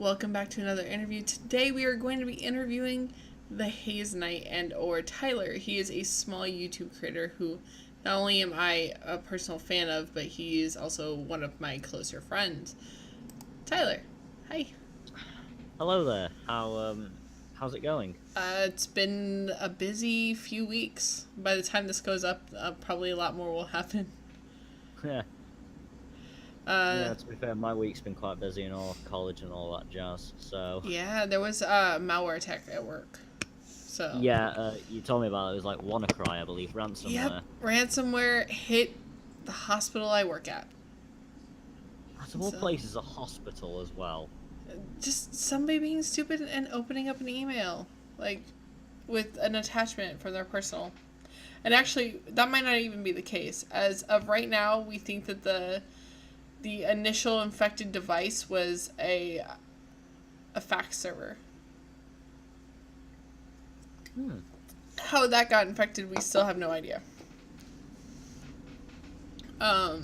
Welcome back to another interview. Today we are going to be interviewing TheHazeKnight and or Tyler. He is a small YouTube creator who not only am I a personal fan of, but he is also one of my closer friends. Tyler, hi. Hello there. How's it going? It's been a busy few weeks. By the time this goes up, probably a lot more will happen. Yeah. Yeah, to be fair, my week's been quite busy and all college and all that jazz. So Yeah, there was a malware attack at work. So yeah, you told me about it. It was like WannaCry, I believe, ransomware. Yep, ransomware hit the hospital I work at. Of all places, a hospital as well. Just somebody being stupid and opening up an email, like, with an attachment for their personal. And actually, that might not even be the case. As of right now, we think that the initial infected device was a fax server. How that got infected, we still have no idea. I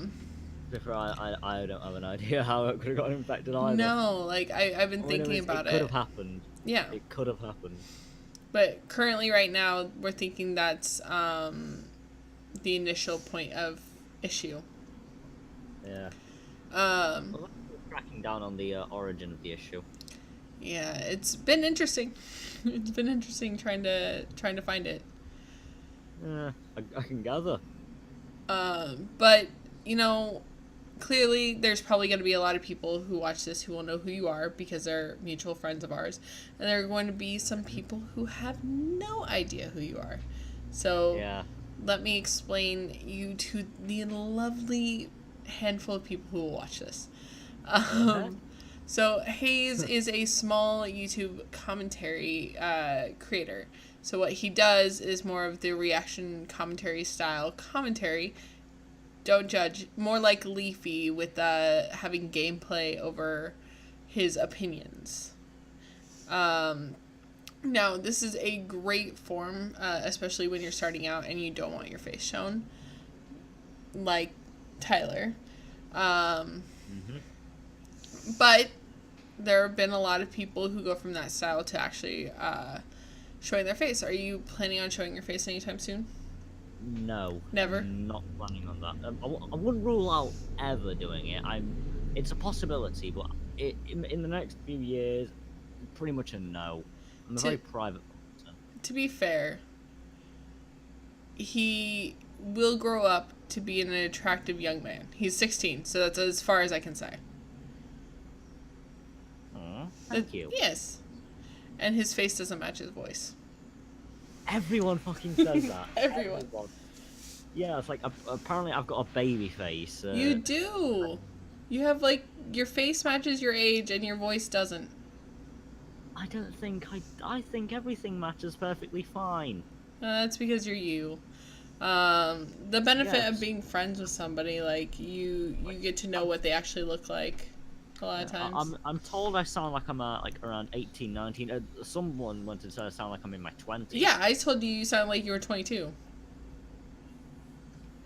don't have an idea how it could have gotten infected either. No, like, I've been thinking about it. It could have happened. Yeah. It could have happened. But currently, right now, we're thinking that's the initial point of issue. Yeah. Well, we're tracking down on the origin of the issue. Yeah, it's been interesting. It's been interesting trying to find it. Yeah, I can gather. But clearly there's probably going to be a lot of people who watch this who will know who you are because they're mutual friends of ours, and there are going to be some people who have no idea who you are. So yeah. Let me explain you to the lovely handful of people who will watch this. So Haze is a small YouTube commentary creator. So what he does is more of the reaction commentary style commentary. Don't judge. More like Leafy with having gameplay over his opinions. Now, this is a great form, especially when you're starting out and you don't want your face shown. Like Tyler. But there have been a lot of people who go from that style to actually showing their face. Are you planning on showing your face anytime soon? No. Never? I'm not planning on that. I wouldn't rule out ever doing it. It's a possibility, but in the next few years, pretty much a no. I'm a very private person. To be fair, he will grow up to be an attractive young man. He's 16, so that's as far as I can say. Thank you. Yes. And his face doesn't match his voice. Everyone fucking says that. Everyone. Yeah, it's like, apparently I've got a baby face. You do. You have, like, your face matches your age and your voice doesn't. I don't think, I think everything matches perfectly fine. That's because you're you. The benefit of being friends with somebody, like, you get to know what they actually look like. A lot of times. I'm told I sound like I'm like around 18, 19. Someone wanted to sound like I'm in my 20s. Yeah, I told you sound like you were 22.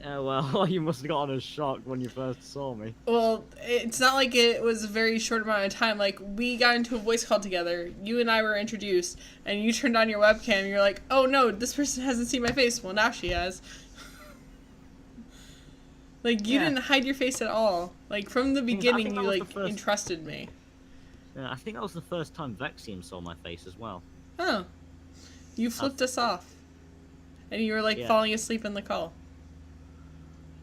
Well, you must have gotten a shock when you first saw me. Well, it's not like it was a very short amount of time. Like, we got into a voice call together. You and I were introduced, and you turned on your webcam, and you're like, oh no, this person hasn't seen my face. Well, now she has. Like, you didn't hide your face at all. Like, from the beginning, you, like, entrusted me. Yeah, I think that was the first time Vexium saw my face as well. Huh. You flipped us off. And you were, like, falling asleep in the call.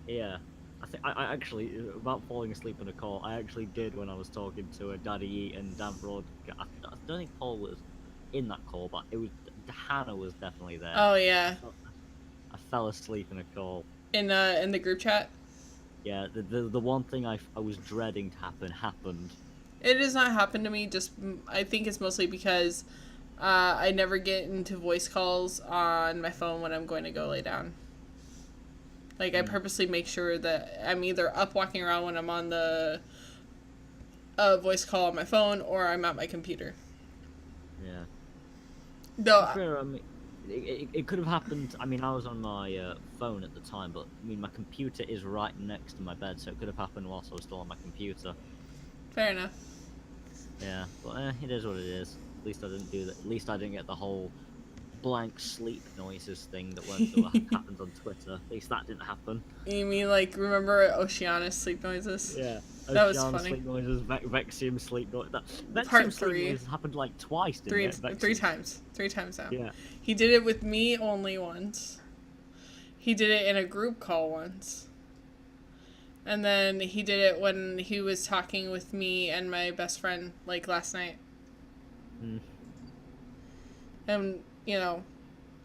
Yeah. I actually, about falling asleep in a call, I actually did when I was talking to Daddy E and Dan Broad. I don't think Paul was in that call, but it was, Hannah was definitely there. Oh, yeah. I fell asleep in a call. In the group chat? Yeah, the one thing I was dreading to happen happened. It has not happened to me. Just I think it's mostly because I never get into voice calls on my phone when I'm going to go lay down. Like, I purposely make sure that I'm either up walking around when I'm on the voice call on my phone, or I'm at my computer. Yeah. Though. It could have happened. I mean, I was on my phone at the time, but I mean, my computer is right next to my bed, so it could have happened whilst I was still on my computer. Fair enough. Yeah, but it is what it is. At least I didn't do that. At least I didn't get the whole blank sleep noises thing that happens on Twitter. At least that didn't happen. You mean like remember Oceana's sleep noises? Yeah, That was Oceana funny. sleep noises, Vexium sleep noises. Part Vexium sleep 3. noises happened like twice, didn't it? Three times. 3 times now. Yeah. He did it with me only once. He did it in a group call once. And then he did it when he was talking with me and my best friend, like, last night. Mm. And, you know,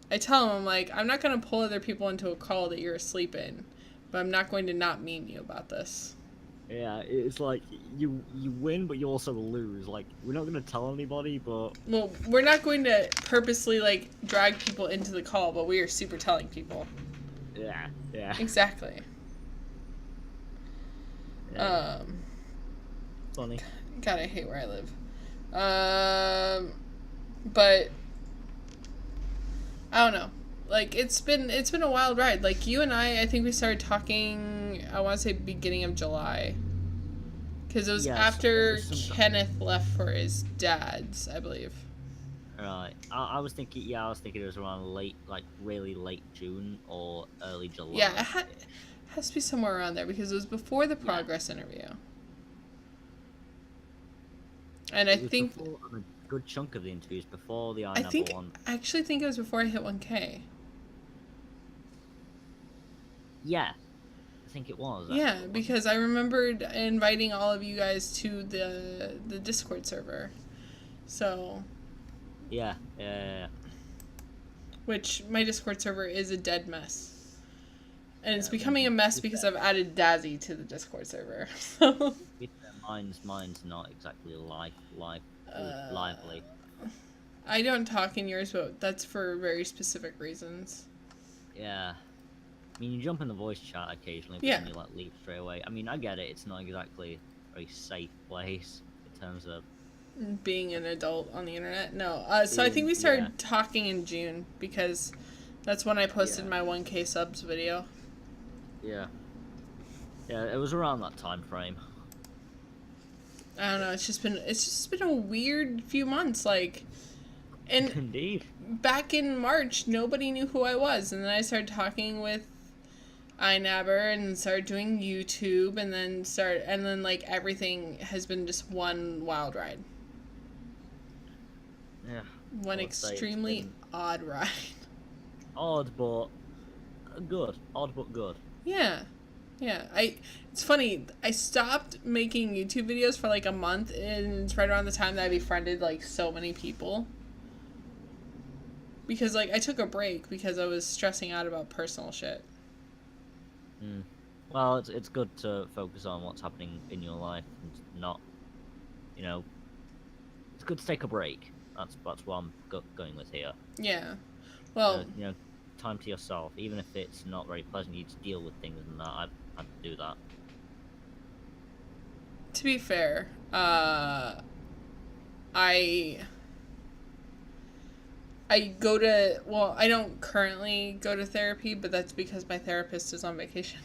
I tell him, I'm like, I'm not going to pull other people into a call that you're asleep in, but I'm not going to not meme you about this. Yeah, it's like, you win, but you also lose. Like, we're not going to tell anybody, but... Well, we're not going to purposely, like, drag people into the call, but we are super telling people. Yeah, yeah. Exactly. Yeah. Funny. God, I hate where I live. But I don't know. Like it's been a wild ride. Like you and I think we started talking. I want to say beginning of July, because it was after Kenneth left for his dad's, I believe. Right. I was thinking. Yeah, I was thinking it was around late, like really late June or early July. Yeah, it has to be somewhere around there because it was before the progress interview. And I think a good chunk of the interviews before the I one. I actually think it was before I hit 1K. Yeah, I think it was. Yeah, because I remembered inviting all of you guys to the Discord server. So. Yeah. Which my Discord server is a dead mess. And it's becoming a mess because I've added Dazzy to the Discord server. Mine's not exactly lively. I don't talk in yours, but that's for very specific reasons. Yeah. I mean, you jump in the voice chat occasionally, but then you like leave straight away. I mean, I get it. It's not exactly a very safe place in terms of being an adult on the internet. No. So I think we started talking in June because that's when I posted my 1K subs video. Yeah. Yeah, it was around that time frame. I don't know. It's just been a weird few months. Like, and indeed, back in March, nobody knew who I was, and then I started talking with iNabber and started doing YouTube, and then like everything has been just one wild ride. Yeah. One extremely odd ride. Odd but good. Odd but good. Yeah. Yeah, it's funny, I stopped making YouTube videos for like a month, and it's right around the time that I befriended like so many people. Because like I took a break because I was stressing out about personal shit. Well, it's good to focus on what's happening in your life and not, it's good to take a break. That's what I'm going with here. Yeah. Well, time to yourself, even if it's not very pleasant, you to deal with things and that. I'd do that. To be fair, I don't currently go to therapy, but that's because my therapist is on vacation.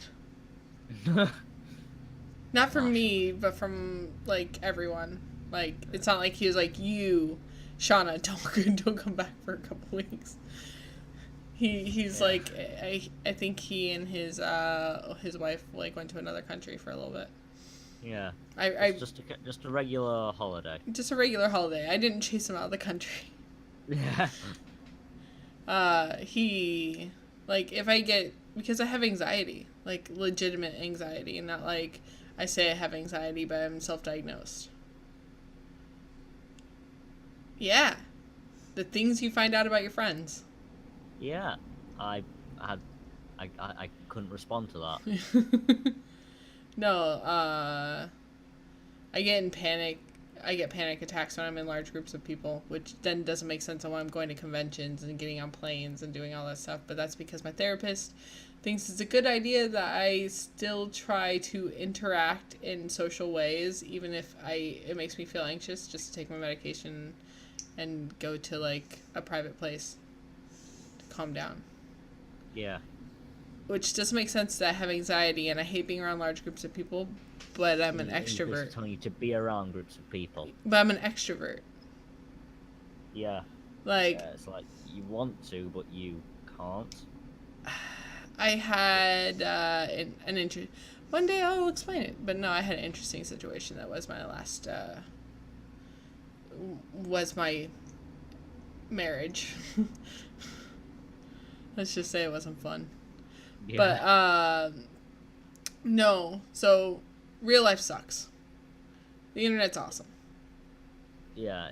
Not from me, but from like everyone. Like it's not like he was like, you, Shauna, don't come back for a couple weeks. He's like, I think he and his wife like went to another country for a little bit. Yeah. Just a regular holiday. Just a regular holiday. I didn't chase him out of the country. Yeah. He like because I have anxiety, like legitimate anxiety, and not like I say I have anxiety, but I'm self-diagnosed. Yeah. The things you find out about your friends. Yeah, I couldn't respond to that. No, I get panic attacks when I'm in large groups of people, which then doesn't make sense on why I'm going to conventions and getting on planes and doing all that stuff. But that's because my therapist thinks it's a good idea that I still try to interact in social ways, even if it makes me feel anxious, just to take my medication and go to like a private place. Calm down. Yeah. which doesn't make sense that I have anxiety and I hate being around large groups of people, but I'm an Just extrovert. telling you to be around groups of people. But I'm an extrovert. Yeah. Like, It's like you want to, but you can't. I had one day I'll explain it, but no, I had an interesting situation that was my last, was my marriage. Let's just say it wasn't fun. Yeah. But, no. So, real life sucks. The internet's awesome. Yeah,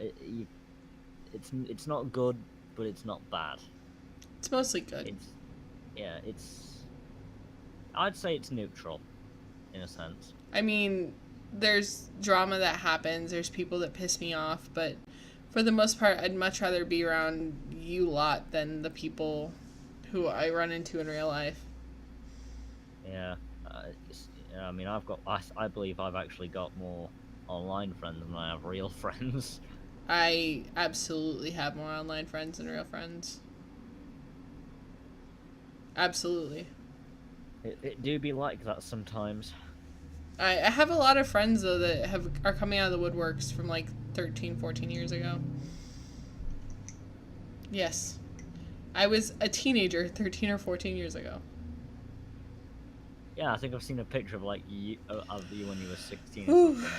it's not good, but it's not bad. It's mostly good. I'd say it's neutral, in a sense. I mean, there's drama that happens, there's people that piss me off, but for the most part, I'd much rather be around you lot than the people who I run into in real life. Yeah, I mean, I believe I've actually got more online friends than I have real friends. I absolutely have more online friends than real friends. Absolutely. It do be like that sometimes. I have a lot of friends, though, that are coming out of the woodworks from, like, 13, 14 years ago. Yes. I was a teenager 13 or 14 years ago. Yeah, I think I've seen a picture of, like, of you when you were 16 or something.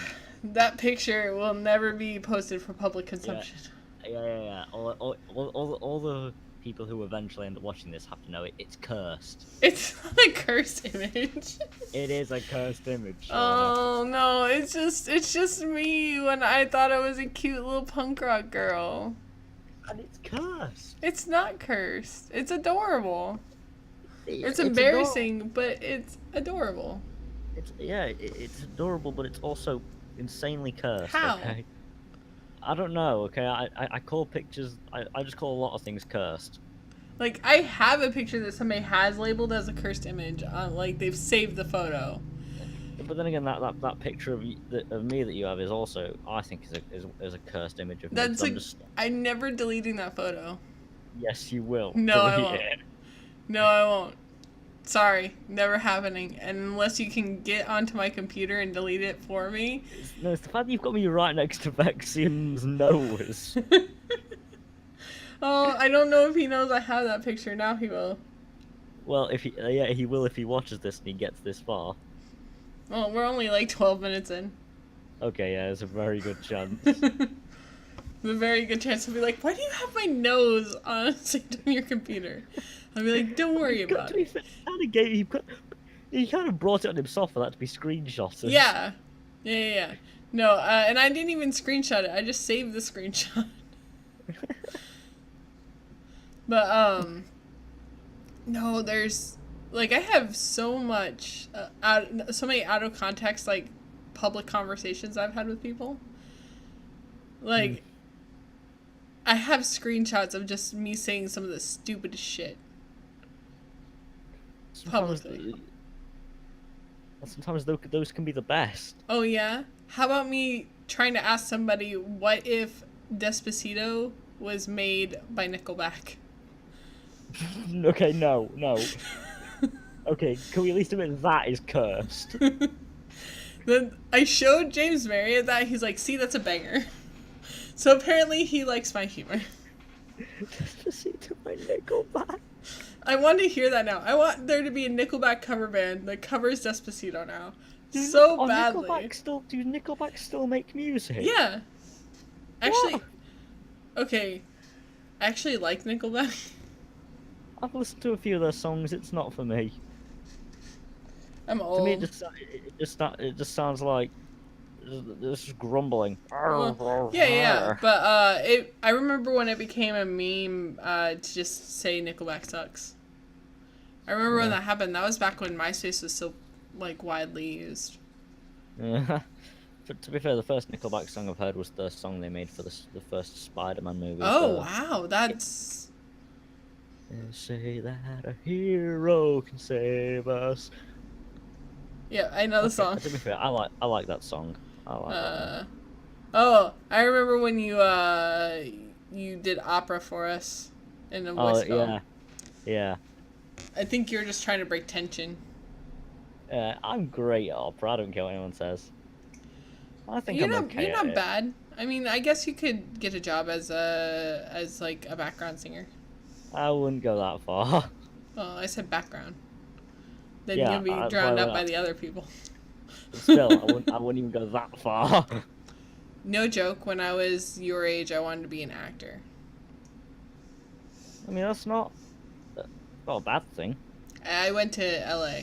That picture will never be posted for public consumption. Yeah. All the people who eventually end up watching this have to know it's cursed. It's not a cursed image. It is a cursed image. Oh no, it's just me when I thought I was a cute little punk rock girl. And it's cursed. It's not cursed. It's adorable. It's adorable. embarrassing, but it's adorable. It's adorable, but it's also insanely cursed. How? Okay? I don't know. Okay, I call pictures. I just call a lot of things cursed. Like, I have a picture that somebody has labeled as a cursed image. Like, they've saved the photo. But then again, that picture of me that you have is also, I think, is a cursed image of me. I'm never deleting that photo. Yes, you will. No, I won't. No, I won't. Sorry, never happening. And unless you can get onto my computer and delete it for me. No, it's the fact that you've got me right next to Vexian's nose. Oh, I don't know if he knows I have that picture. Now he will. Well, he will if he watches this and he gets this far. Well, we're only like 12 minutes in. Okay, yeah, there's a very good chance. A very good chance to be like, why do you have my nose on your computer? I'll be like, don't worry about it. He kind of brought it on himself for that to be screenshotted. Yeah. No, and I didn't even screenshot it. I just saved the screenshot. But, no, there's, like, I have so much, so many out of context, like, public conversations I've had with people. Like, I have screenshots of just me saying some of the stupidest shit. Publicly. Sometimes those can be the best. Oh, yeah? How about me trying to ask somebody, what if Despacito was made by Nickelback? Okay, no. Okay, can we at least admit that is cursed? Then I showed James Marriott that. He's like, see, that's a banger. So apparently he likes my humor. Despacito by Nickelback. I want to hear that now. I want there to be a Nickelback cover band that covers Despacito now. Badly. Do Nickelback still make music? Yeah. Actually, okay. I actually like Nickelback. I've listened to a few of their songs. It's not for me. I'm old. To me, it just sounds like this is grumbling. Well, yeah. But I remember when it became a meme to just say Nickelback sucks. I remember when that happened. That was back when MySpace was still like widely used. Yeah. But to be fair, the first Nickelback song I've heard was the song they made for the first Spider-Man movie. Oh wow, that's. Say that a hero can save us. Yeah, I know the song. To be fair, I like that song. That. Oh, I remember when you did opera for us in a voice film. Yeah. I think you're just trying to break tension. I'm great at opera. I don't care what anyone says. I think I'm okay You're at not it. bad. I mean, I guess you could get a job as like a background singer. I wouldn't go that far. Well, I said background. Then Yeah, you'll be that's drowned why out by the other people. still, I wouldn't even go that far. No joke. When I was your age, I wanted to be an actor. I mean, that's not a bad thing. I went to LA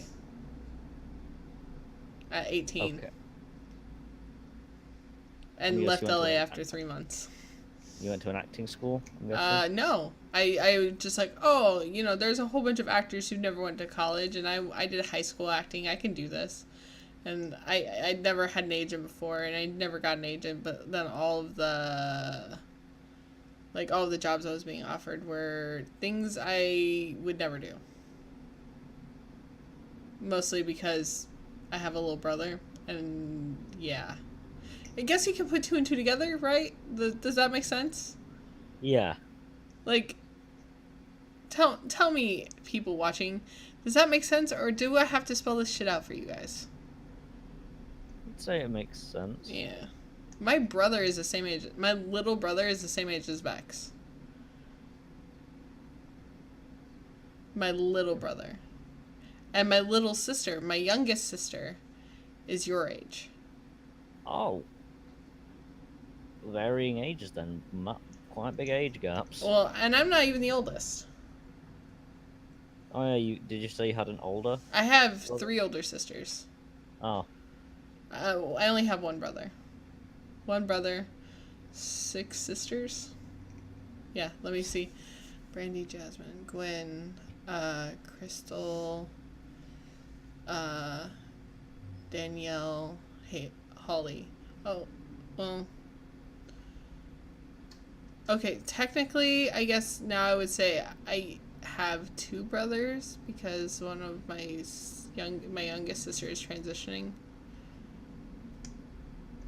at 18 Okay. and Yes, left you went LA to after 3 months. You went to an acting school, I'm guessing? No. I was just like, oh, there's a whole bunch of actors who never went to college, and I did high school acting. I can do this. And I'd never had an agent before, and I never got an agent, but then all of the jobs I was being offered were things I would never do. Mostly because I have a little brother, and yeah. I guess you can put 2 and 2 together, right? Does that make sense? Yeah. Like, tell me, people watching, does that make sense, or do I have to spell this shit out for you guys? I'd say it makes sense. Yeah. My brother is the same age. My little brother is the same age as Bex. My little brother. And my little sister, my youngest sister, is your age. Oh. Varying ages then. Quite big age gaps. Well, and I'm not even the oldest. Oh yeah, did you say you had an older? I have 3 older sisters. Oh. I only have one brother. One brother, 6 sisters. Yeah, let me see. Brandy, Jasmine, Gwen, Crystal, Danielle, Holly. Oh, well. Okay, technically, I guess now I would say I have 2 brothers because one of my youngest sister is transitioning.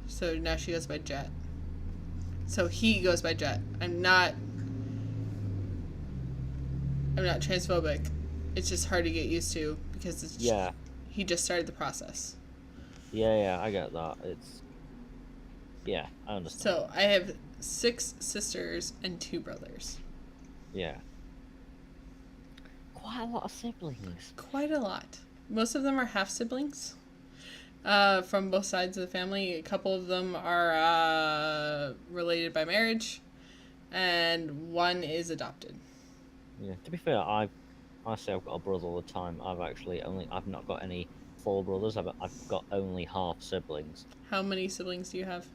So now she goes by Jet. So he goes by Jet. I'm not transphobic. It's just hard to get used to because he just started the process. Yeah, I get that. I understand. So I have 6 sisters and 2 brothers. Yeah. Quite a lot of siblings. Quite a lot. Most of them are half siblings. From both sides of the family. A couple of them are related by marriage, and one is adopted. Yeah. To be fair, I say I've got a brother all the time. I've not got any full brothers. I've got only half siblings. How many siblings do you have?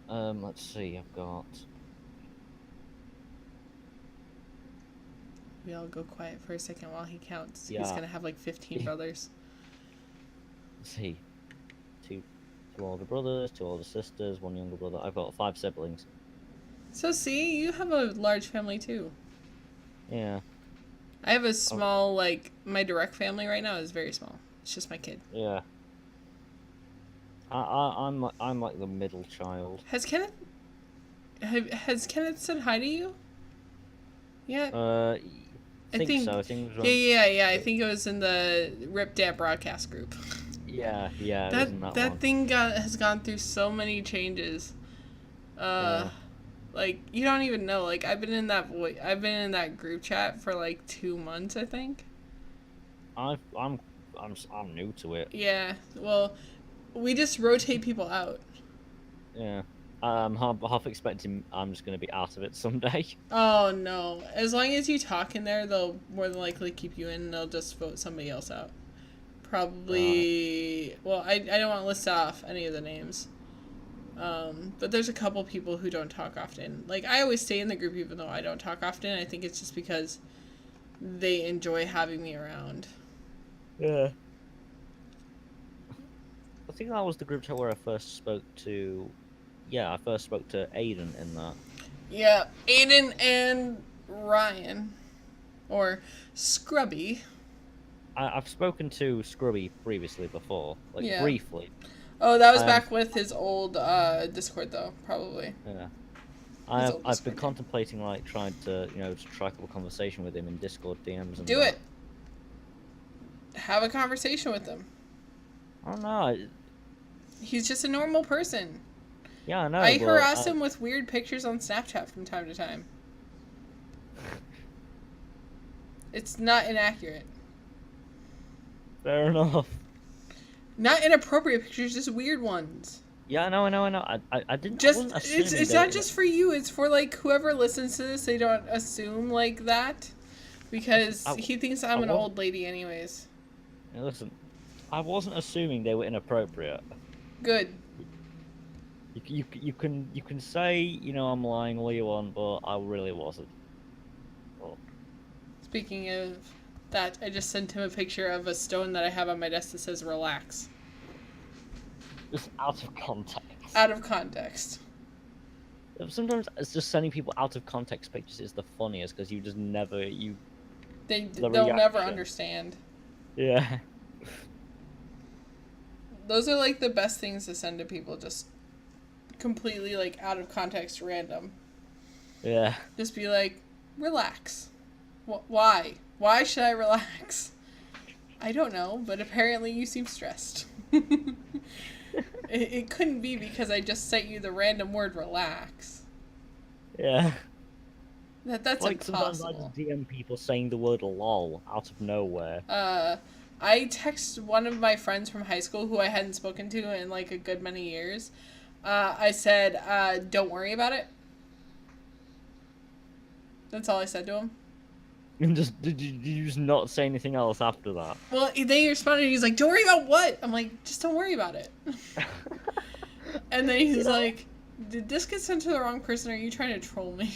Let's see. I've got. We all go quiet for a second while he counts. Yeah. He's gonna have like 15 brothers. Let's see. Two older brothers, 2 older sisters, 1 younger brother. I've got 5 siblings. So see, you have a large family too. Yeah. I have a small, my direct family right now is very small. It's just my kid. Yeah. I'm like the middle child. Has Kenneth said hi to you? Yeah. I think so. I think it was Yeah. I think it was in the Rip Dad broadcast group. Yeah. That thing has gone through so many changes. Like you don't even know. Like I've been in that group chat for like 2 months, I think. I'm new to it. Yeah. Well, we just rotate people out. Yeah. I'm half expecting I'm just gonna be out of it someday. Oh no! As long as you talk in there, they'll more than likely keep you in. And they'll just vote somebody else out. Probably. Well, I don't want to list off any of the names. But there's a couple people who don't talk often. Like I always stay in the group even though I don't talk often. I think it's just because they enjoy having me around. Yeah. I think that was the group chat where I first spoke to. Yeah, I first spoke to Aiden in that. Yeah, Aiden and Ryan, or Scrubby. I've spoken to Scrubby previously before, briefly. Oh, that was back with his old Discord though, probably. Yeah. I've been contemplating trying to strike up a conversation with him in Discord DMs and Do it. Have a conversation with him. I don't know. He's just a normal person. Yeah, I know. I but harass him with weird pictures on Snapchat from time to time. It's not inaccurate. Fair enough. Not inappropriate pictures, just weird ones. Yeah, I know. I didn't. Just I wasn't assuming it's they not were- just for you. It's for like whoever listens to this. They don't assume like that, because he thinks I'm an old lady, anyways. Listen, I wasn't assuming they were inappropriate. Good. You can say, you know, I'm lying all you want, but I really wasn't. Well, Speaking of that, I just sent him a picture of a stone that I have on my desk that says "relax." just out of context. Out of context. Sometimes it's just sending people out of context pictures is the funniest because you just never They'll never reaction. understand. Yeah. Those are like the best things to send to people, just completely like out of context, random. Yeah. Just be like, relax. Why? Why should I relax? I don't know, but apparently you seem stressed. It couldn't be because I just sent you the random word relax. Yeah. That's Like sometimes I impossible. just DM people saying the word lol out of nowhere. I text one of my friends from high school who I hadn't spoken to in like a good many years. I said, don't worry about it. That's all I said to him. And just did you just not say anything else after that? Well, then he responded, he's like, don't worry about what? I'm like, just don't worry about it. And then he's like, did this get sent to the wrong person? Or are you trying to troll me?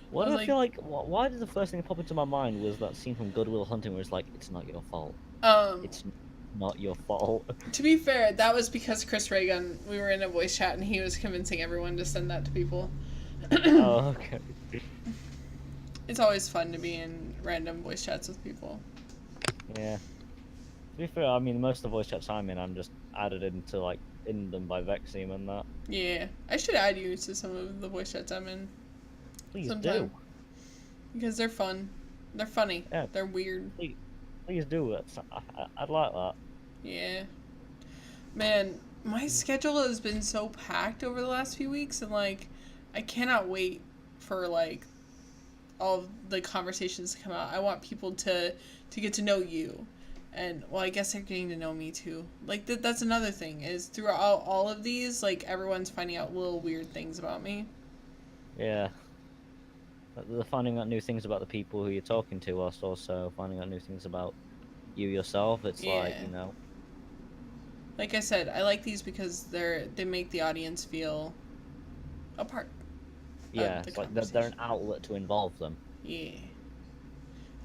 What I I feel like, why did the first thing that popped into my mind was that scene from Good Will Hunting where it's like, it's not your fault. It's not your fault. To be fair, that was because Chris Reagan, we were in a voice chat and he was convincing everyone to send that to people. Oh, okay. It's always fun to be in random voice chats with people. Yeah. To be fair, I mean, most of the voice chats I'm in, I'm just added into, like, in them by Vexim and that. Yeah, I should add you to some of the voice chats I'm in. Please sometime. do. Because they're fun. They're funny. Yeah. They're weird. Please do it. I'd like that. Yeah. Man, my schedule has been so packed over the last few weeks, and, like, I cannot wait for, like, all of the conversations to come out. I want people to get to know you. And, well, I guess they're getting to know me, too. Like, that's another thing, is throughout all of these, like, everyone's finding out little weird things about me. Yeah. They're finding out new things about the people who you're talking to, whilst also finding out new things about you yourself. It's like, you know. Like I said, I like these because they make the audience feel a part. Yeah, it's like they're an outlet to involve them. Yeah.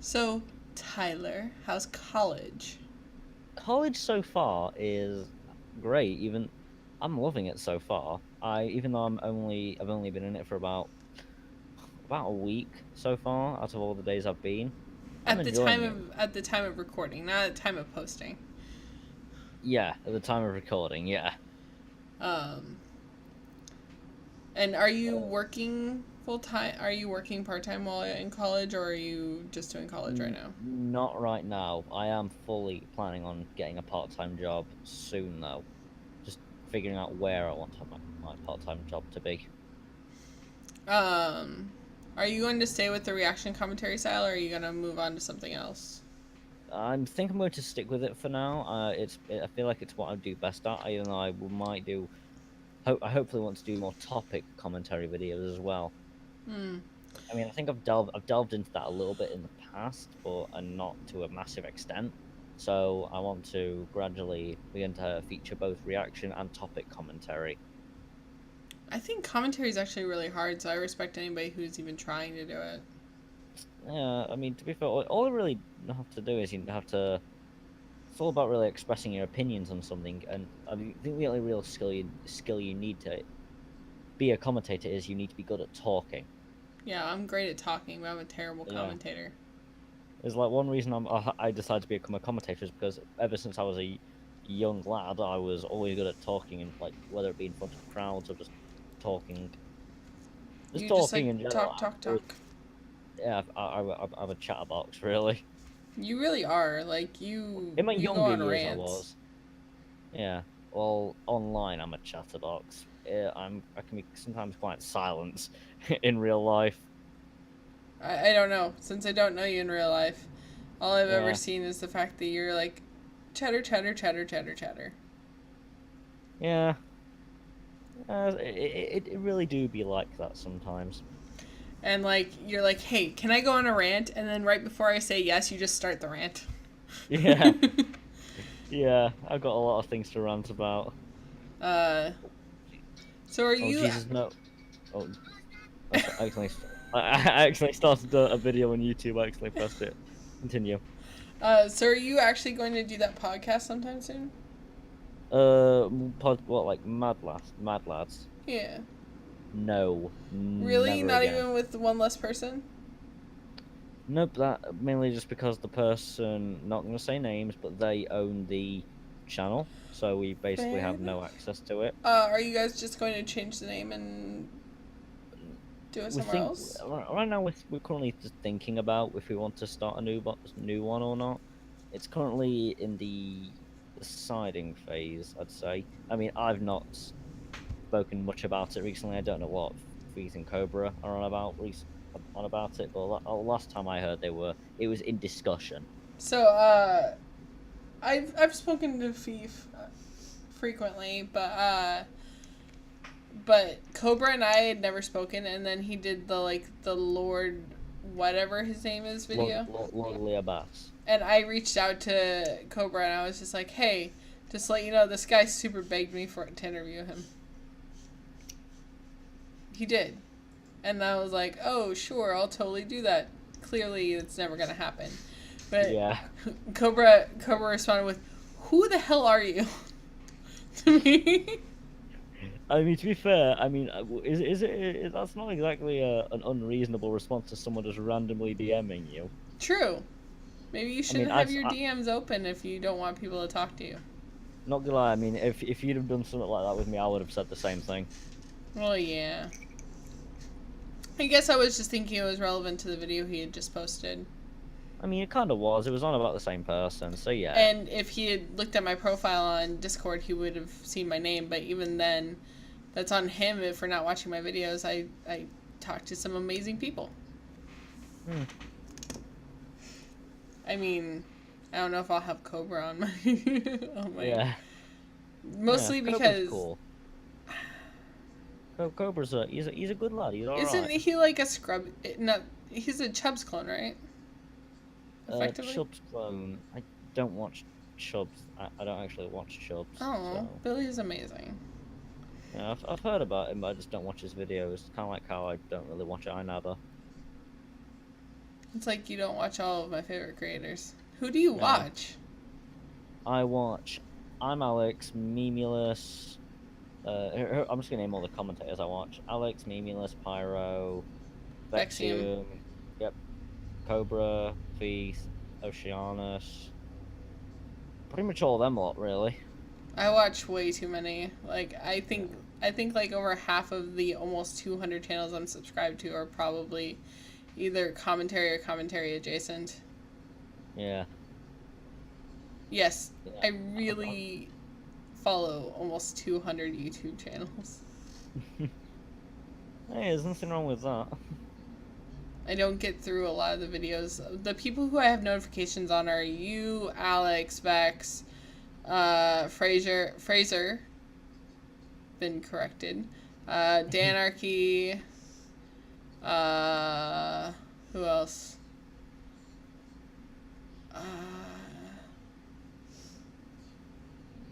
So, Tyler, how's college? College so far is great. I'm loving it so far. Even though I've only been in it for about a week so far out of all the days I've been. At the time of recording, not at the time of posting. Yeah, at the time of recording, yeah. And are you working full time? Are you working part time while in college, or are you just doing college right now? Not right now. I am fully planning on getting a part-time job soon, though. Just figuring out where I want to have my part-time job to be. Are you going to stay with the reaction commentary style, or are you going to move on to something else? I think I'm going to stick with it for now. I feel like it's what I do best at, even though I might do... I hopefully want to do more topic commentary videos as well. I mean, I think I've delved into that a little bit in the past, but not to a massive extent. So I want to gradually begin to feature both reaction and topic commentary. I think commentary is actually really hard, so I respect anybody who's even trying to do it. Yeah, I mean, to be fair, all you really have to do is you have to... It's all about really expressing your opinions on something, and I think the only real skill you need to be a commentator is you need to be good at talking. Yeah, I'm great at talking, but I'm a terrible commentator. There's like one reason I decided to become a commentator is because ever since I was a young lad, I was always good at talking, and like whether it be in front of crowds or just talking. Just talking in general. Talk. Yeah, I'm a chatterbox, really. You really are. Like, In my you go younger on years, I rants. was. Yeah. Well, online, I'm a chatterbox. I can be sometimes quite silent in real life. I don't know. Since I don't know you in real life, all I've ever Yeah. seen is the fact that you're like, chatter, chatter, chatter, chatter, chatter. Yeah. It really do be like that sometimes. And like, you're like, hey, can I go on a rant? And then right before I say yes, you just start the rant. Yeah. Yeah. I've got a lot of things to rant about. uh, so are Oh you? Jesus, no. Oh, I I accidentally started a video on YouTube. I accidentally pressed it. Continue. So are you actually going to do that podcast sometime soon? What, like Mad Lads? Yeah. No, Really? never Not again. even with one less person? Nope, that mainly just because the person, not gonna say names, but they own the channel, so we basically Fair have no enough. access to it. Are you guys just going to change the name and do it We somewhere think else? right now we're currently just thinking about if we want to start a new one or not. It's currently in the deciding phase, I'd say. I mean, I've not spoken much about it recently. I don't know what Feet and Cobra are on about it, but last time I heard it was in discussion. So, I've spoken to Fief frequently, but Cobra and I had never spoken, and then he did the Lord whatever his name is video, Lord Leah Bass. and I reached out to Cobra and I was just like, hey, just to let you know, this guy super begged me to interview him. He did, and I was like, oh sure, I'll totally do that. Clearly, it's never gonna happen, but Yeah. Cobra responded with, who the hell are you? To me. I mean, to be fair, I mean, that's not exactly an unreasonable response to someone just randomly DMing you. True. Maybe you I shouldn't mean, have your DMs open if you don't want people to talk to you. not gonna lie. I mean, if you'd have done something like that with me, I would have said the same thing. Well, yeah. I guess I was just thinking it was relevant to the video he had just posted. I mean, it kind of was. It was on about the same person, so yeah. And if he had looked at my profile on Discord, he would have seen my name. But even then, that's on him for not watching my videos. I talked to some amazing people. Hmm. I mean, I don't know if I'll have Cobra on my... Yeah. Mostly Yeah, Cobra's because... cool. Cobra's he's a good lad. He's alright. Isn't he like a scrub? No, he's a Chubbs clone, right? Effectively. Chubbs clone. I don't watch Chubbs. I don't actually watch Chubbs. Oh, So. Billy's amazing. Yeah, I've heard about him, but I just don't watch his videos. Kind of like how I don't really watch iNabba. It's like you don't watch all of my favorite creators. Who do you Yeah. watch? I watch I'm Alex, Memulus. I'm just gonna name all the commentators I watch. Alex, Memulus, Pyro, Vexium. Yep, Cobra, Feast, Oceanus. Pretty much all of them lot, really. I watch way too many. Like I think like over half of the almost 200 channels I'm subscribed to are probably either commentary or commentary adjacent. Yeah. Yes, Yeah. I really follow almost 200 YouTube channels. Hey, there's nothing wrong with that. I don't get through a lot of the videos. The people who I have notifications on are you, Alex, Vex, Fraser, been corrected, Danarchy, who else?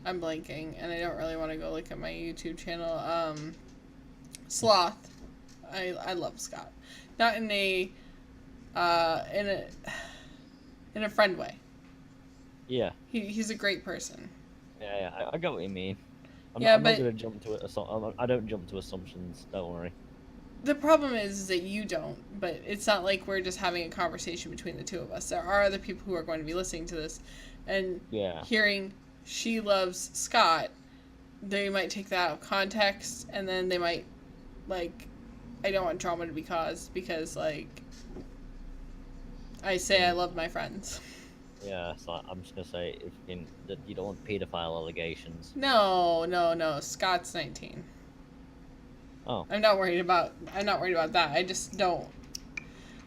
I'm blanking, and I don't really want to go look at my YouTube channel. Sloth. I love Scott. Not in a in a friend way. Yeah. He's a great person. Yeah, I get what you mean. I'm Yeah, not but gonna jump to it. I don't jump to assumptions. Don't worry. the problem is that you don't. But it's not like we're just having a conversation between the two of us. There are other people who are going to be listening to this, and Yeah. hearing she loves Scott, they might take that out of context, and then they might like. I don't want drama to be caused because like I say I love my friends. Yeah, so I'm just gonna say if that you don't want pedophile allegations. No, no, no. Scott's 19. Oh, I'm not worried about that.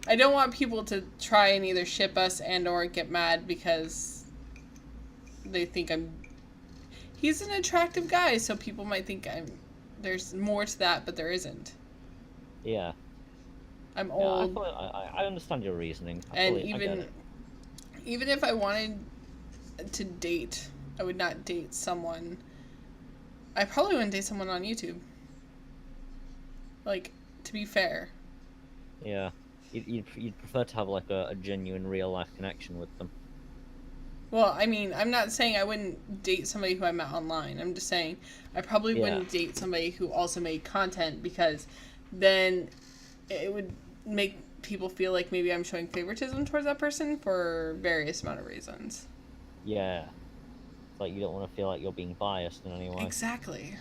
I don't want people to try and either ship us and or get mad because they think I'm he's an attractive guy, so people might think there's more to that, but there isn't. yeah. I'm Yeah, old, I understand your reasoning. and I get it. even if I wanted to date, I would not date someone. I probably wouldn't date someone on YouTube. Like, to be fair. Yeah, you'd prefer to have like a genuine real life connection with them. Well, I mean, I'm not saying I wouldn't date somebody who I met online. I'm just saying I probably Yeah, wouldn't date somebody who also made content because then it would make people feel like maybe I'm showing favoritism towards that person for various amount of reasons. yeah. It's like you don't want to feel like you're being biased in any way. Exactly.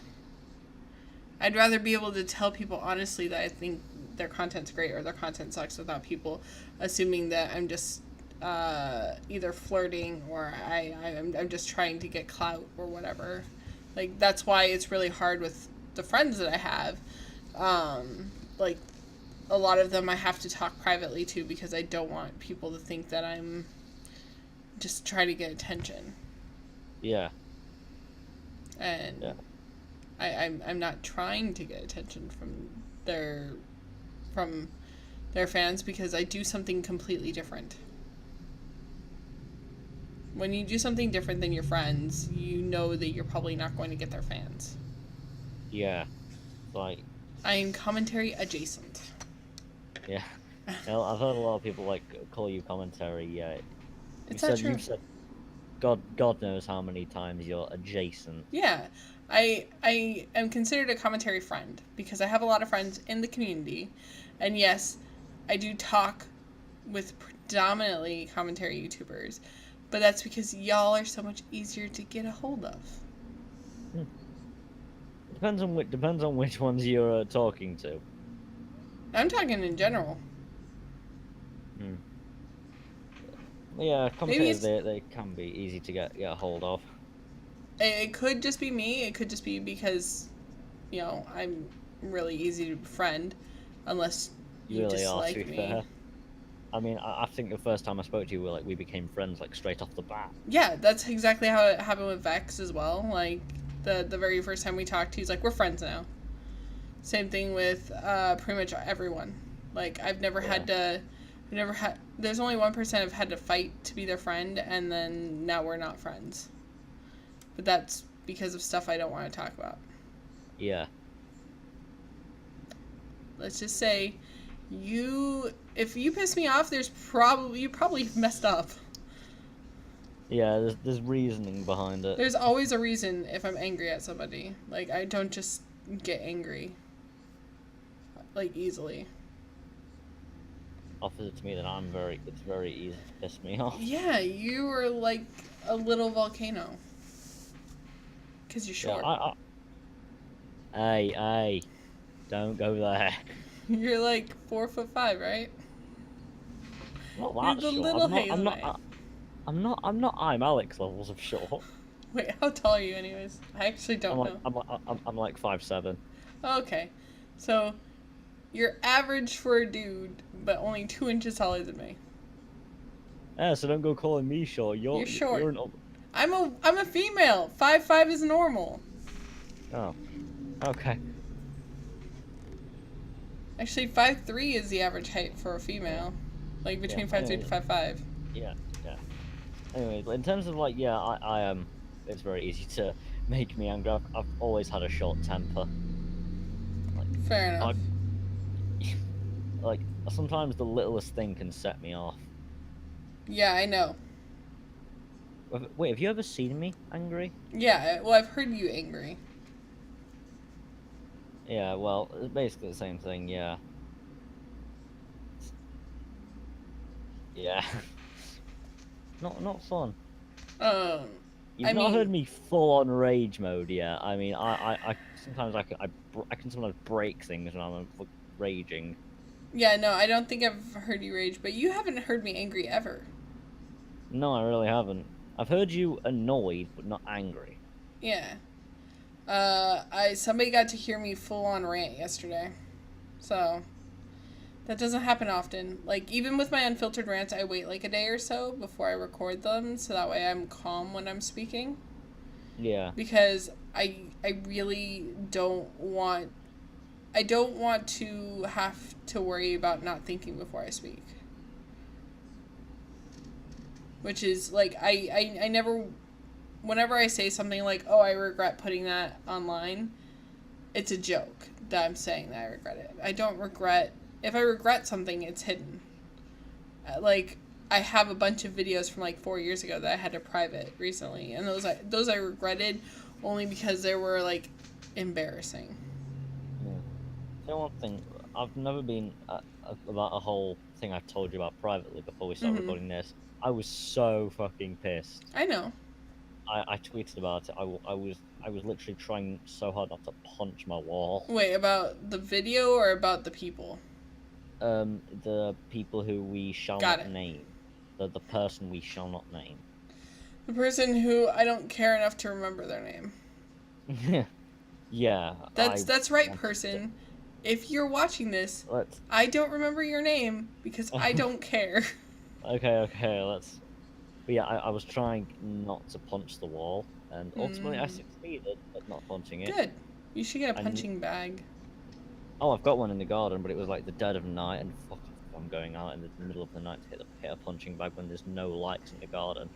I'd rather be able to tell people honestly that I think their content's great or their content sucks without people assuming that I'm just either flirting or I'm just trying to get clout or whatever. Like, that's why it's really hard with the friends that I have. Like, a lot of them I have to talk privately to because I don't want people to think that I'm just trying to get attention. Yeah, And yeah, I'm not trying to get attention from their fans because I do something completely different. When you do something different than your friends, you know that you're probably not going to get their fans. yeah. Like, I am commentary adjacent. yeah. Well, I've heard a lot of people like call you commentary. Yeah, It's not true. you've said God knows how many times you're adjacent. Yeah. I am considered a commentary friend because I have a lot of friends in the community. And yes, I do talk with predominantly commentary YouTubers, but that's because y'all are so much easier to get a hold of. Depends on which ones you're talking to. I'm talking in general. Hmm. Yeah, Maybe commentators they can be easy to get a hold of. it could just be me. It could just be because, I'm really easy to befriend, unless you Really are, to dislike be me. fair. I mean, I think the first time I spoke to you, we became friends like straight off the bat. Yeah, that's exactly how it happened with Vex as well. Like the very first time we talked, he's like, "We're friends now." Same thing with pretty much everyone. Like I've never had to. There's only 1% I've had to fight to be their friend, and then now we're not friends. But that's because of stuff I don't want to talk about. Yeah. Let's just say, if you piss me off, you probably messed up. Yeah, there's reasoning behind it. There's always a reason if I'm angry at somebody. Like I don't just get angry, like easily. Opposite to me, that it's very easy to piss me off. Yeah, you are like a little volcano. Because you're short. Yeah, hey, don't go there. You're like 4'5", right? Not You're that the short. little I'm not I'm Alex levels of short. Wait, how tall are you anyways? I actually don't know. I'm like 5'7". Okay. So, you're average for a dude, but only 2 inches taller than me. Yeah, so don't go calling me short. You're short. You're I'm a female. 5'5" is normal. Oh. Okay. Actually, 5'3" is the average height for a female. Like between 5'3" to 5'5". Yeah. Anyway, in terms of like, yeah, I am. It's very easy to make me angry. I've always had a short temper. Fair enough. Like sometimes the littlest thing can set me off. Yeah, I know. Wait, have you ever seen me angry? Yeah, well, I've heard you angry. Yeah, well, it's basically the same thing, yeah. Yeah. Not fun. You've not heard me full on rage mode yet. I mean, I sometimes I can sometimes break things when I'm raging. Yeah, no, I don't think I've heard you rage, but you haven't heard me angry ever. No, I really haven't. I've heard you annoyed, but not angry. Yeah. Somebody got to hear me full on rant yesterday. So that doesn't happen often. Like, even with my unfiltered rants, I wait like a day or so before I record them, so that way I'm calm when I'm speaking. Yeah. Because I really I don't want to have to worry about not thinking before I speak. Which is, like, I never, whenever I say something like, oh, I regret putting that online, it's a joke that I'm saying that I regret it. I don't regret, if I regret something, it's hidden. Like, I have a bunch of videos from, like, 4 years ago that I had to private recently, and those I regretted only because they were, like, embarrassing. Yeah. You know one thing, I've never been about a whole thing I told you about privately before we started recording this. I was so fucking pissed. I know. I tweeted about it. I was literally trying so hard not to punch my wall. Wait, about the video or about the people? The people who we shall not name. The person we shall not name. The person who I don't care enough to remember their name. Yeah. That's right, person. If you're watching this, I don't remember your name because I don't care. Okay, But yeah, I was trying not to punch the wall, and ultimately I succeeded at not punching it. Good. You should get a punching bag. Oh, I've got one in the garden, but it was like the dead of night, and fuck if I'm going out in the middle of the night to hit a punching bag when there's no lights in the garden.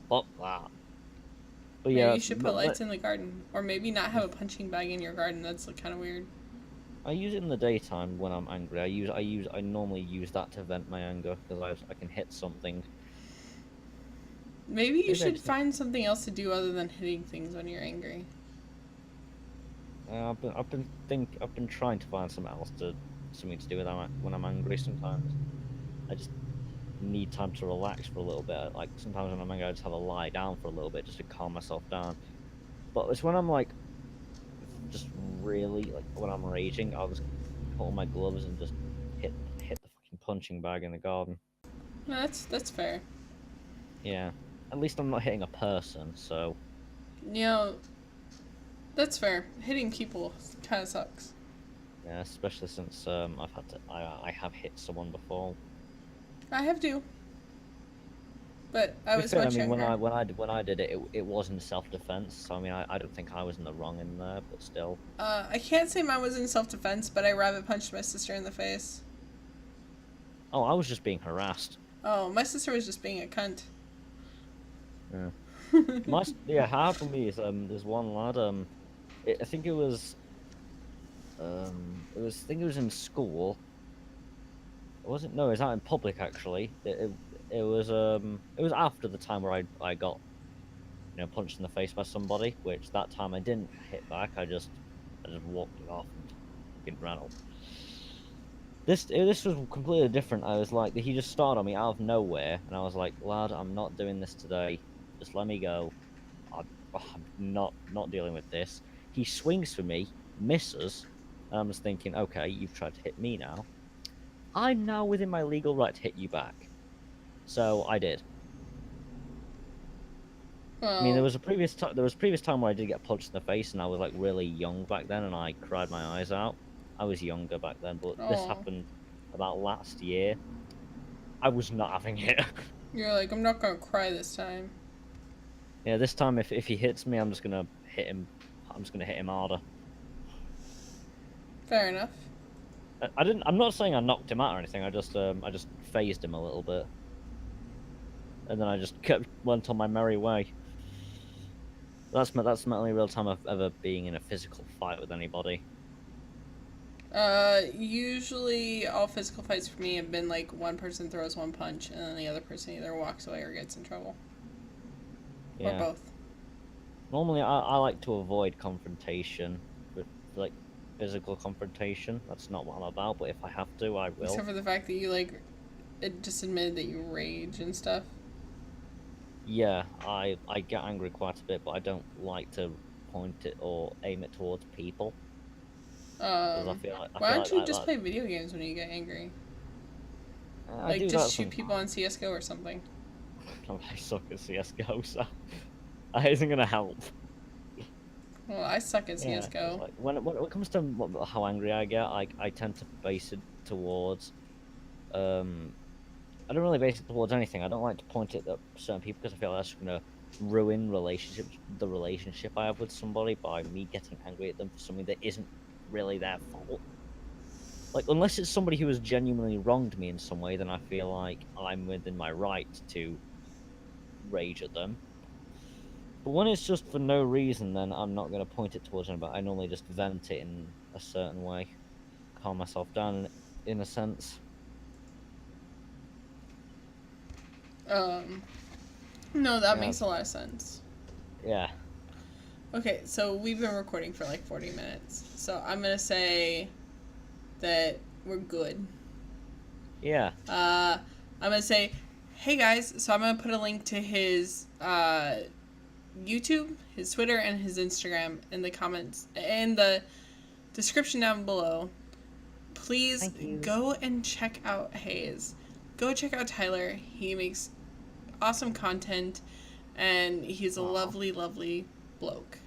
Fuck that. But yeah, maybe you should put lights in the garden, or maybe not have a punching bag in your garden. That's kind of weird. I use it in the daytime when I'm angry. I normally use that to vent my anger because I can hit something. Maybe you should find something else to do other than hitting things when you're angry. I've been trying to find something to do with when I'm angry. Sometimes I just need time to relax for a little bit. Like sometimes when I'm angry, I just have a lie down for a little bit just to calm myself down. But it's when I'm like, just really like when I'm raging, I'll just put on my gloves and just hit the fucking punching bag in the garden. No, that's fair. Yeah, at least I'm not hitting a person, so. You know, that's fair. Hitting people kind of sucks. Yeah, especially since I have hit someone before. I have too. But I was much younger. When I did it, it wasn't self-defense. So I mean, I don't think I was in the wrong in there, but still. I can't say mine was in self-defense, but I rabbit punched my sister in the face. Oh, I was just being harassed. Oh, my sister was just being a cunt. Yeah. Yeah, how happened to me is there's one lad I think it was in school. It wasn't. No, it was out in public actually. It was after the time where I got, punched in the face by somebody, which that time I didn't hit back. I just walked it off and fucking ran off. This was completely different. I was like, he just started on me out of nowhere, and I was like, lad, I'm not doing this today. Just let me go. I'm not dealing with this. He swings for me, misses, and I'm just thinking, okay, you've tried to hit me now. I'm now within my legal right to hit you back. So I did. Well, I mean, there was previous time where I did get punched in the face, and I was like really young back then, and I cried my eyes out. I was younger back then, but this happened about last year. I was not having it. You're like, I'm not gonna cry this time. Yeah, this time if he hits me, I'm just gonna hit him. I'm just gonna hit him harder. Fair enough. I'm not saying I knocked him out or anything. I just phased him a little bit, and then I just went on my merry way. That's the only real time I've ever been in a physical fight with anybody. Usually all physical fights for me have been like one person throws one punch and then the other person either walks away or gets in trouble. Yeah. Or both. Normally I like to avoid confrontation with like physical confrontation. That's not what I'm about, but if I have to, I will. Except for the fact that you just admitted that you rage and stuff. Yeah, I get angry quite a bit, but I don't like to point it or aim it towards people. Why don't you just play video games when you get angry? Like, just shoot people on CSGO or something. I suck at CS:GO, so that isn't gonna help. Well, I suck at Yeah, 'cause, CS:GO. like when it comes to how angry I get, I tend to base it towards I don't really base it towards anything. I don't like to point it at certain people because I feel like that's gonna ruin the relationship I have with somebody by me getting angry at them for something that isn't really their fault. Like, unless it's somebody who has genuinely wronged me in some way, then I feel like I'm within my right to rage at them. But when it's just for no reason, then I'm not going to point it towards anybody. I normally just vent it in a certain way, calm myself down in a sense. No, that Yeah, makes a lot of sense. yeah. Okay, so we've been recording for like 40 minutes. So I'm going to say that we're good. Yeah. I'm going to say, hey guys, so I'm going to put a link to his YouTube, his Twitter, and his Instagram in the comments, in the description down below. Please go and check out Haze. Go check out Tyler. He makes awesome content, and he's a lovely, lovely bloke.